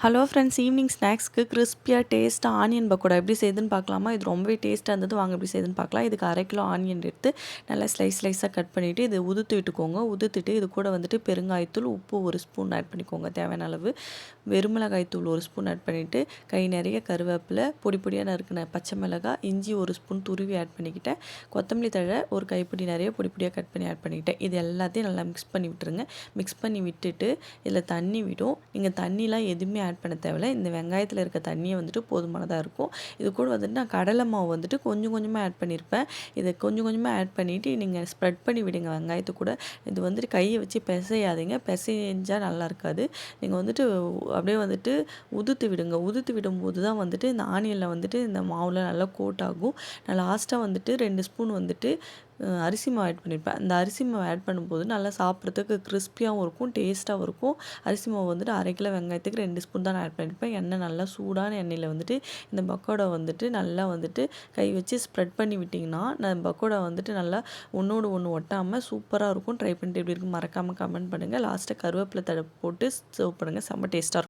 Hello friends, evening ஸ்நாக்ஸ்க்கு கிறிஸ்பியாக டேஸ்ட்டாக onion pakoda எப்படி செய்யுதுன்னு பார்க்கலாமா? இது ரொம்பவே டேஸ்ட்டாக இருந்தது. வாங்க எப்படி செய்யுதுன்னு பார்க்கலாம். இதுக்கு 1/2 கிலோ ஆனியன் எடுத்து நல்லா ஸ்லைஸாக கட் பண்ணிவிட்டு இது உதுத்து விட்டுக்கோங்க. உதுத்துட்டு இது கூட வந்துட்டு பெருங்காயத்தூள், உப்பு 1 ஸ்பூன் ஆட் பண்ணிக்கோங்க தேவையான அளவு. வெறுமிளகாய்த்தூள் 1 ஸ்பூன் ஆட் பண்ணிவிட்டு கை நிறைய கருவேப்பிலை, பொடி பொடியாக நறுக்கின பச்சை மிளகாய், இஞ்சி 1 ஸ்பூன் துருவி ஆட் பண்ணிக்கிட்டேன். கொத்தமல்லி தழை ஒரு கைப்பிடி நிறைய பொடி பொடியாக கட் பண்ணி ஆட் பண்ணிக்கிட்டேன். இது எல்லாத்தையும் நல்லா மிக்ஸ் பண்ணி விட்டுருங்க. மிக்ஸ் பண்ணி விட்டுட்டு இதில் தண்ணி விடும். நீங்கள் தண்ணிலாம் எதுவுமே ஆட் பண்ண தேவையில்ல. இந்த வெங்காயத்தில் இருக்க தண்ணியே வந்துட்டு போதுமானதாக இருக்கும். இது கூட வந்துட்டு நான் கடலை மாவு வந்துட்டு கொஞ்சம் கொஞ்சமாக ஆட் பண்ணியிருப்பேன். இதை கொஞ்சம் கொஞ்சமாக ஆட் பண்ணிவிட்டு நீங்கள் ஸ்ப்ரெட் பண்ணி விடுங்க வெங்காயத்து கூட. இது வந்துட்டு கையை வச்சு பிசையாதீங்க, பிசைஞ்சால் நல்லா இருக்காது. நீங்கள் வந்துட்டு அப்படியே வந்துட்டு உதுத்து விடுங்க. உதுத்து விடும்போது தான் வந்துட்டு இந்த ஆனியனில் வந்துட்டு இந்த மாவில் நல்லா கோட் ஆகும். நான் லாஸ்ட்டாக வந்துட்டு 2 ஸ்பூன் வந்துட்டு அரிசி மாவு ஆட் பண்ணியிருப்பேன். அந்த அரிசி மாவு ஆட் பண்ணும்போது நல்லா சாப்பிட்றதுக்கு கிறிஸ்பியாகவும் இருக்கும், டேஸ்ட்டாகவும் இருக்கும். அரிசி மாவு வந்துட்டு 1/2 கிலோ வெங்காயத்துக்கு 2 ஸ்பூன் தான் நான் ஆட் பண்ணியிருப்பேன். எண்ணெய் நல்லா சூடான எண்ணெயில் வந்துட்டு இந்த பக்கோடா வந்துட்டு நல்லா வந்துட்டு கை வச்சு ஸ்ப்ரெட் பண்ணி விட்டிங்கன்னா நான் பக்கோடா வந்துட்டு நல்லா ஒன்றோடு ஒன்று ஒட்டாமல் சூப்பராக இருக்கும். ட்ரை பண்ணிட்டு எப்படி இருக்குன்னு மறக்காமல் கமெண்ட் பண்ணுங்கள். லாஸ்ட்டாக கருவேப்பிலை தழை போட்டு சர்வ் பண்ணுங்கள். செம்ம டேஸ்ட்டாக இருக்கும்.